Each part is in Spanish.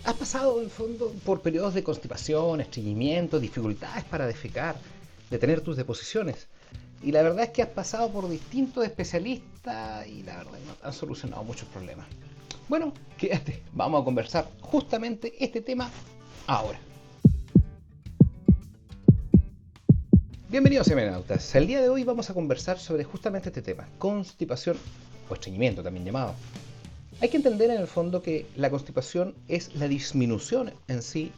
Has pasado, en el fondo, por periodos de constipación, estreñimiento, dificultades para defecar, de tener tus deposiciones. Y la verdad es que has pasado por distintos especialistas y la verdad no te han solucionado muchos problemas. Bueno, quédate, vamos a conversar justamente este tema ahora. Bienvenidos seminautas. El día de hoy vamos a conversar sobre justamente este tema, constipación o estreñimiento también llamado. Hay que entender en el fondo que la constipación es la disminución en sí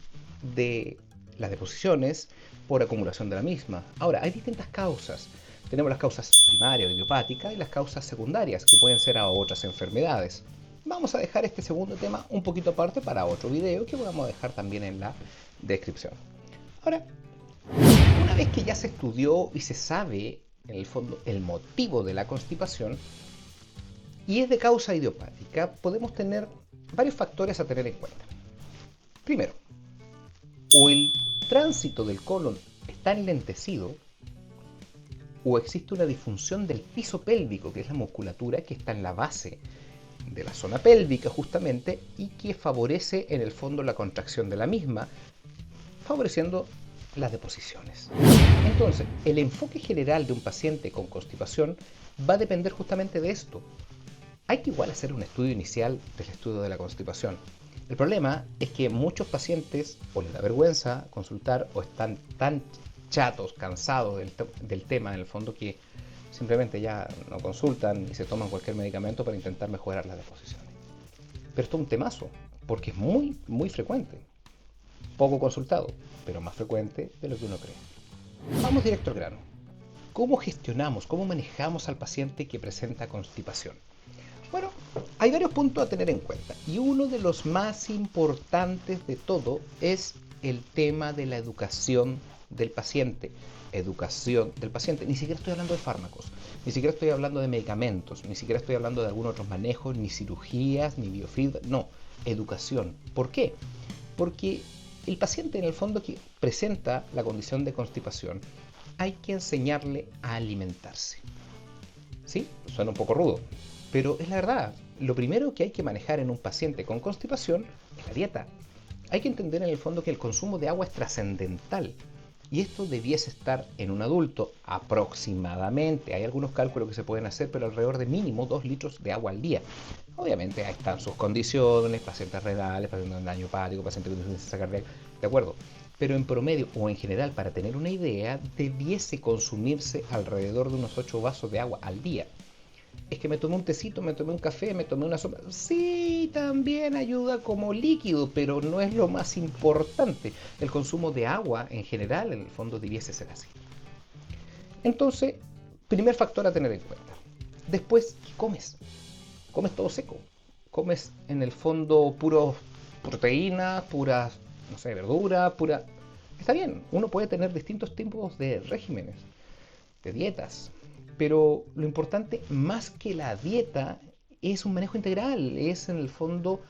de las deposiciones por acumulación de la misma. Ahora, hay distintas causas. Tenemos las causas primarias o idiopáticas y las causas secundarias que pueden ser a otras enfermedades. Vamos a dejar este segundo tema un poquito aparte para otro video que vamos a dejar también en la descripción. Ahora, una vez que ya se estudió y se sabe en el fondo el motivo de la constipación, y es de causa idiopática, podemos tener varios factores a tener en cuenta. Primero, o el tránsito del colon está enlentecido, o existe una disfunción del piso pélvico, que es la musculatura que está en la base de la zona pélvica justamente y que favorece en el fondo la contracción de la misma, favoreciendo las deposiciones. Entonces, el enfoque general de un paciente con constipación va a depender justamente de esto. Hay que igual hacer un estudio inicial del estudio de la constipación. El problema es que muchos pacientes o les da vergüenza consultar o están tan chatos, cansados del tema en el fondo que simplemente ya no consultan y se toman cualquier medicamento para intentar mejorar las deposiciones. Pero esto es un temazo porque es muy frecuente. Poco consultado, pero más frecuente de lo que uno cree. Vamos directo al grano. ¿Cómo gestionamos, cómo manejamos al paciente que presenta constipación? Bueno, hay varios puntos a tener en cuenta y uno de los más importantes de todo es el tema de la educación del paciente. Educación del paciente. Ni siquiera estoy hablando de fármacos, ni siquiera estoy hablando de medicamentos, ni siquiera estoy hablando de algunos otros manejos, ni cirugías, ni biofeedback. No, educación. ¿Por qué? Porque el paciente en el fondo que presenta la condición de constipación hay que enseñarle a alimentarse. ¿Sí? Suena un poco rudo, pero es la verdad. Lo primero que hay que manejar en un paciente con constipación es la dieta. Hay que entender en el fondo que el consumo de agua es trascendental y esto debiese estar en un adulto aproximadamente. Hay algunos cálculos que se pueden hacer, pero alrededor de mínimo 2 litros de agua al día. Obviamente ahí están sus condiciones, pacientes renales, pacientes con daño hepático, pacientes con insuficiencia cardíaca, de acuerdo. Pero en promedio o en general, para tener una idea, debiese consumirse alrededor de unos 8 vasos de agua al día. Es que me tomé un tecito, me tomé un café, me tomé una sopa. Sí, también ayuda como líquido, pero no es lo más importante. El consumo de agua en general, en el fondo, debiese ser así. Entonces, primer factor a tener en cuenta. Después, ¿qué comes? Comes todo seco. Comes en el fondo puros proteínas, puras, no sé, verduras, pura. Está bien, uno puede tener distintos tipos de regímenes, de dietas, pero lo importante más que la dieta es un manejo integral, es en el fondo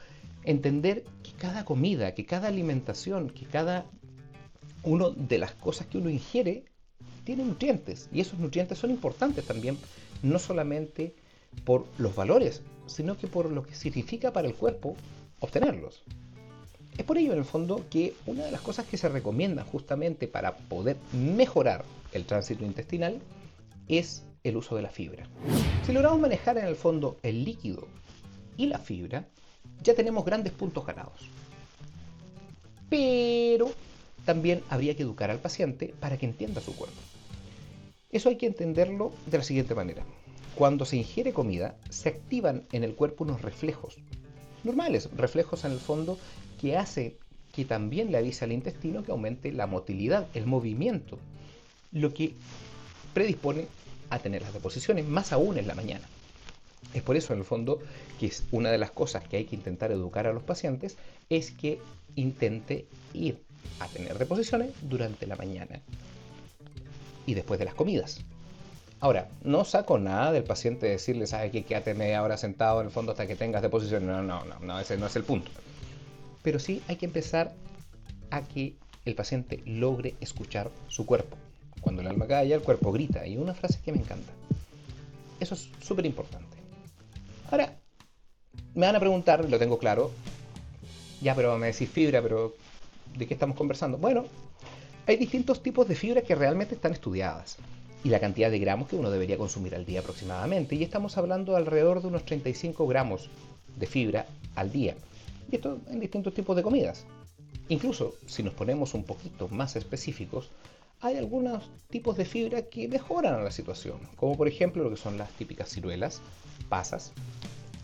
entender que cada comida, que cada alimentación, que cada una de las cosas que uno ingiere tiene nutrientes y esos nutrientes son importantes también, no solamente por los valores, sino que por lo que significa para el cuerpo obtenerlos. Es por ello, en el fondo, que una de las cosas que se recomiendan justamente para poder mejorar el tránsito intestinal es el uso de la fibra. Si logramos manejar en el fondo el líquido y la fibra, ya tenemos grandes puntos ganados. Pero también habría que educar al paciente para que entienda su cuerpo. Eso hay que entenderlo de la siguiente manera. Cuando se ingiere comida, se activan en el cuerpo unos reflejos normales, reflejos en el fondo que hace que también le avise al intestino que aumente la motilidad, el movimiento, lo que predispone a tener las deposiciones, más aún en la mañana. Es por eso, en el fondo, que es una de las cosas que hay que intentar educar a los pacientes, es que intente ir a tener deposiciones durante la mañana y después de las comidas. Ahora, no saco nada del paciente decirle, ¿sabes qué? Quédate media hora sentado en el fondo hasta que tengas deposiciones. No, ese no es el punto. Pero sí hay que empezar a que el paciente logre escuchar su cuerpo. Cuando el alma calla, el cuerpo grita. Y una frase que me encanta. Eso es súper importante. Ahora, me van a preguntar, lo tengo claro, Ya, pero me decís fibra, pero ¿de qué estamos conversando? Bueno, hay distintos tipos de fibra que realmente están estudiadas y la cantidad de gramos que uno debería consumir al día aproximadamente. Y estamos hablando de alrededor de unos 35 gramos de fibra al día. Y esto en distintos tipos de comidas. Incluso si nos ponemos un poquito más específicos, hay algunos tipos de fibra que mejoran la situación, como por ejemplo lo que son las típicas ciruelas, pasas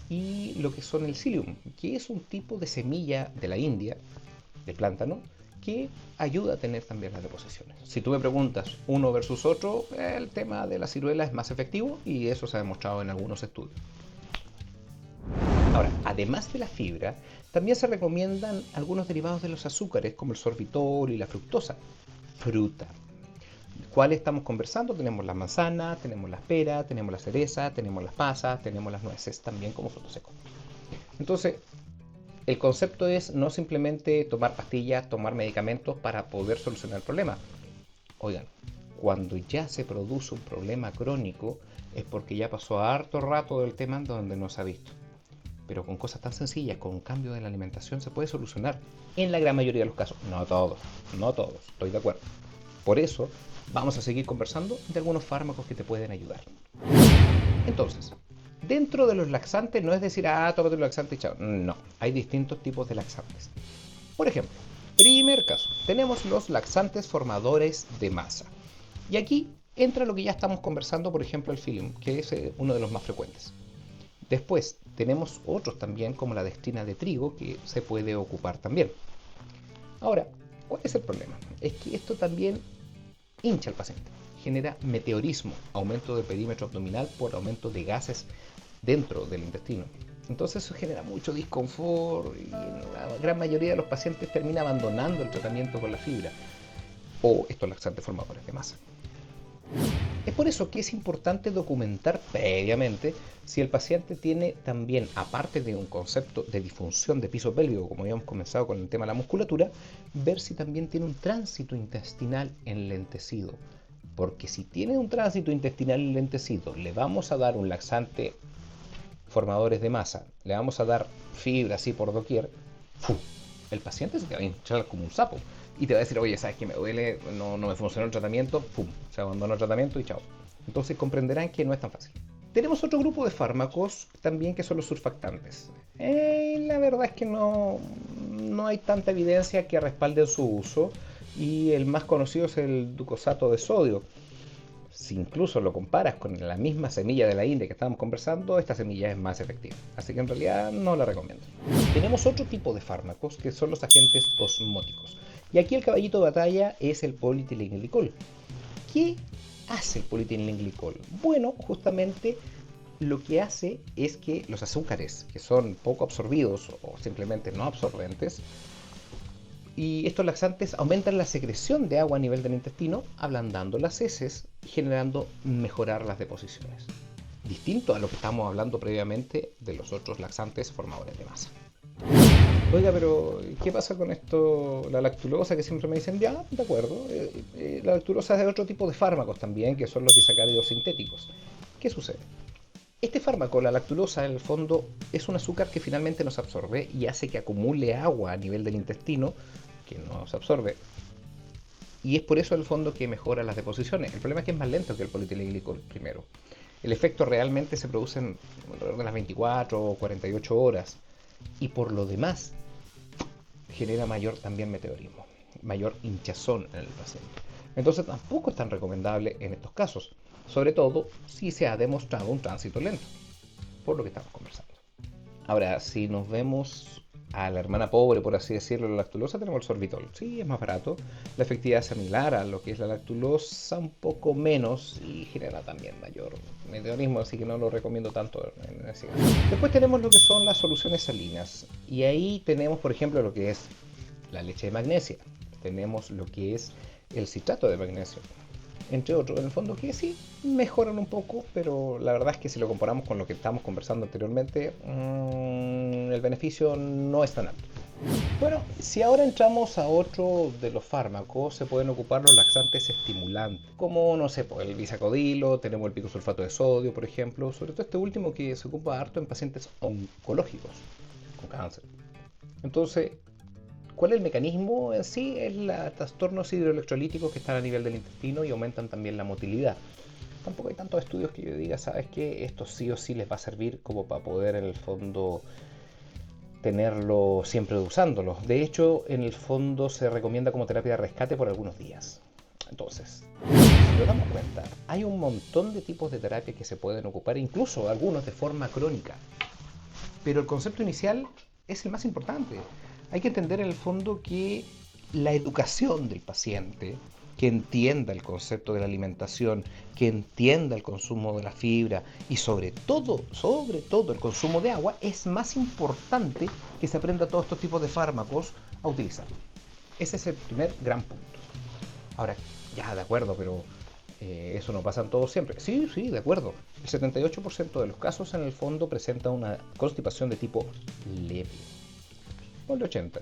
y lo que son el psyllium, que es un tipo de semilla de la India, de plátano, que ayuda a tener también las deposiciones. Si tú me preguntas uno versus otro, el tema de la ciruela es más efectivo y eso se ha demostrado en algunos estudios. Ahora, además de la fibra, también se recomiendan algunos derivados de los azúcares como el sorbitol y la fructosa. Fruta. ¿Cuál estamos conversando? Tenemos la manzana, tenemos la pera, tenemos la cereza, tenemos las pasas, tenemos las nueces también como fruto seco. Entonces, el concepto es no simplemente tomar pastillas, tomar medicamentos para poder solucionar el problema. Oigan, cuando ya se produce un problema crónico es porque ya pasó harto rato del tema donde no se ha visto. Pero con cosas tan sencillas, con un cambio de la alimentación se puede solucionar. En la gran mayoría de los casos, no todos, no todos, estoy de acuerdo. Por eso vamos a seguir conversando de algunos fármacos que te pueden ayudar. Entonces, dentro de los laxantes no es decir, tómate un laxante y chao. No, hay distintos tipos de laxantes. Por ejemplo, primer caso, tenemos los laxantes formadores de masa. Y aquí entra lo que ya estamos conversando, por ejemplo, el psyllium, que es uno de los más frecuentes. Después tenemos otros también como la dextrina de trigo que se puede ocupar también. Ahora, ¿cuál es el problema? Es que esto también hincha al paciente, genera meteorismo, aumento del perímetro abdominal por aumento de gases dentro del intestino. Entonces eso genera mucho disconfort y la gran mayoría de los pacientes termina abandonando el tratamiento con la fibra o estos laxantes formadores de masa. Es por eso que es importante documentar previamente si el paciente tiene también, aparte de un concepto de disfunción de piso pélvico, como habíamos comenzado con el tema de la musculatura, ver si también tiene un tránsito intestinal enlentecido. Porque si tiene un tránsito intestinal enlentecido, le vamos a dar un laxante formadores de masa, le vamos a dar fibra así por doquier, ¡fu! El paciente se te va a hinchar como un sapo y te va a decir, oye, sabes que me duele, no me funcionó el tratamiento, ¡pum! Se abandonó el tratamiento y chao. Entonces comprenderán que no es tan fácil. Tenemos otro grupo de fármacos también que son los surfactantes. La verdad es que no hay tanta evidencia que respalde su uso y el más conocido es el glucosato de sodio. Si incluso lo comparas con la misma semilla de la India que estábamos conversando, esta semilla es más efectiva. Así que en realidad no la recomiendo. Tenemos otro tipo de fármacos que son los agentes osmóticos. Y aquí el caballito de batalla es el polietilenglicol. ¿Qué hace el polietilenglicol? Bueno, justamente lo que hace es que los azúcares, que son poco absorbidos o simplemente no absorbentes, y estos laxantes aumentan la secreción de agua a nivel del intestino, ablandando las heces y generando mejorar las deposiciones. Distinto a lo que estábamos hablando previamente de los otros laxantes formadores de masa. Oiga, pero ¿qué pasa con esto? La lactulosa, que siempre me dicen, ya, de acuerdo. La lactulosa es de otro tipo de fármacos también, que son los disacáridos sintéticos. ¿Qué sucede? Este fármaco, la lactulosa, en el fondo es un azúcar que finalmente no se absorbe y hace que acumule agua a nivel del intestino, que no se absorbe. Y es por eso, en el fondo, que mejora las deposiciones. El problema es que es más lento que el polietilenglicol primero. El efecto realmente se produce en alrededor de las 24 o 48 horas. Y por lo demás, genera mayor también meteorismo, mayor hinchazón en el paciente. Entonces tampoco es tan recomendable en estos casos, sobre todo si se ha demostrado un tránsito lento, por lo que estamos conversando. Ahora, si nos vemos a la hermana pobre, por así decirlo, la lactulosa, tenemos el sorbitol. Sí, es más barato, la efectividad es similar a lo que es la lactulosa, un poco menos y genera también mayor meteorismo, así que no lo recomiendo tanto en ese caso. Después tenemos lo que son las soluciones salinas y ahí tenemos, por ejemplo, lo que es la leche de magnesia, tenemos lo que es el citrato de magnesio, entre otros, en el fondo que sí mejoran un poco, pero la verdad es que si lo comparamos con lo que estábamos conversando anteriormente, el beneficio no es tan alto. Bueno, si ahora entramos a otro de los fármacos, se pueden ocupar los laxantes estimulantes, como, no sé, el bisacodilo, tenemos el picosulfato de sodio, por ejemplo, sobre todo este último que se ocupa harto en pacientes oncológicos con cáncer. Entonces, ¿Cuál es el mecanismo en sí? Es los trastornos hidroelectrolíticos que están a nivel del intestino y aumentan también la motilidad. Tampoco hay tantos estudios que yo diga, ¿sabes qué? Esto sí o sí les va a servir como para poder en el fondo tenerlo siempre usándolo. De hecho, en el fondo se recomienda como terapia de rescate por algunos días. Entonces, si nos damos cuenta, hay un montón de tipos de terapia que se pueden ocupar, incluso algunos de forma crónica. Pero el concepto inicial es el más importante. Hay que entender en el fondo que la educación del paciente, que entienda el concepto de la alimentación, que entienda el consumo de la fibra y sobre todo el consumo de agua, es más importante que se aprenda todos estos tipos de fármacos a utilizar. Ese es el primer gran punto. Ahora, ya de acuerdo, pero eso no pasa en todo siempre. Sí, sí, de acuerdo. El 78% de los casos en el fondo presenta una constipación de tipo leve. Ponle 80.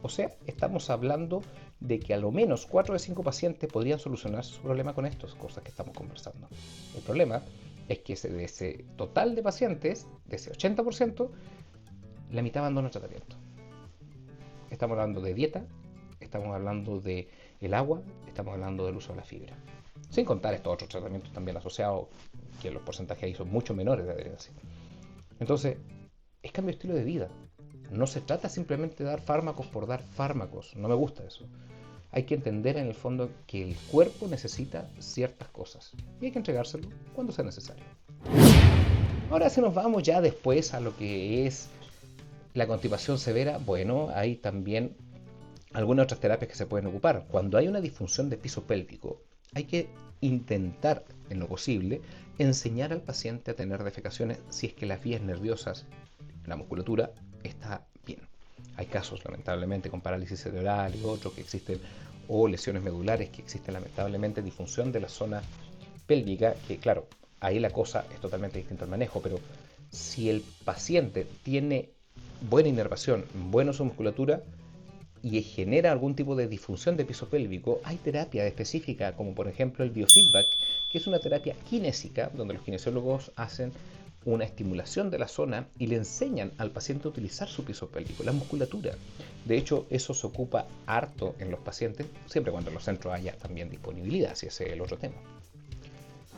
O sea, estamos hablando de que a lo menos 4 de 5 pacientes podrían solucionar su problema con estas cosas que estamos conversando. El problema es que de ese total de pacientes, de ese 80%, la mitad abandona el tratamiento. Estamos hablando de dieta, estamos hablando de el agua, estamos hablando del uso de la fibra. Sin contar estos otros tratamientos también asociados, que los porcentajes ahí son mucho menores de adherencia. Entonces, es cambio de estilo de vida. No se trata simplemente de dar fármacos por dar fármacos. No me gusta eso. Hay que entender en el fondo que el cuerpo necesita ciertas cosas y hay que entregárselo cuando sea necesario. Ahora si nos vamos ya después a lo que es la constipación severa, bueno, hay también algunas otras terapias que se pueden ocupar. Cuando hay una disfunción de piso pélvico, hay que intentar, en lo posible, enseñar al paciente a tener defecaciones si es que las vías nerviosas, la musculatura, está bien. Hay casos, lamentablemente, con parálisis cerebral y otros que existen, o lesiones medulares que existen, lamentablemente, disfunción de la zona pélvica, que claro, ahí la cosa es totalmente distinta al manejo, pero si el paciente tiene buena inervación, buena su musculatura, y genera algún tipo de disfunción de piso pélvico, hay terapia específica, como por ejemplo el biofeedback, que es una terapia kinésica, donde los kinesiólogos hacen una estimulación de la zona y le enseñan al paciente a utilizar su piso pélvico, la musculatura. De hecho, eso se ocupa harto en los pacientes, siempre cuando en los centros haya también disponibilidad, si ese es el otro tema.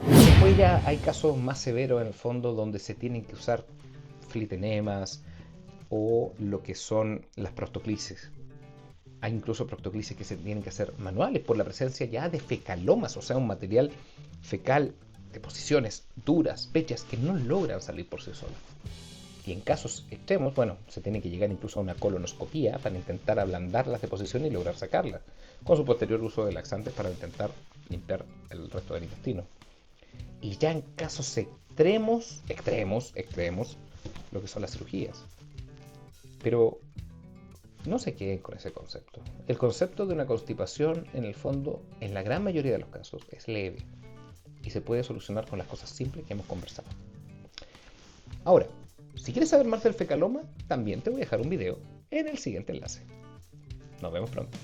Después ya hay casos más severos en el fondo donde se tienen que usar flitenemas o lo que son las prostoclisis. Hay incluso proctoclisis que se tienen que hacer manuales por la presencia ya de fecalomas, o sea, un material fecal de posiciones duras, pechas, que no logran salir por sí solas. Y en casos extremos, bueno, se tiene que llegar incluso a una colonoscopía para intentar ablandar las deposiciones y lograr sacarlas, con su posterior uso de laxantes para intentar limpiar el resto del intestino. Y ya en casos extremos, lo que son las cirugías. Pero no se queden con ese concepto. El concepto de una constipación, en el fondo, en la gran mayoría de los casos, es leve y se puede solucionar con las cosas simples que hemos conversado. Ahora, si quieres saber más del fecaloma, también te voy a dejar un video en el siguiente enlace. Nos vemos pronto.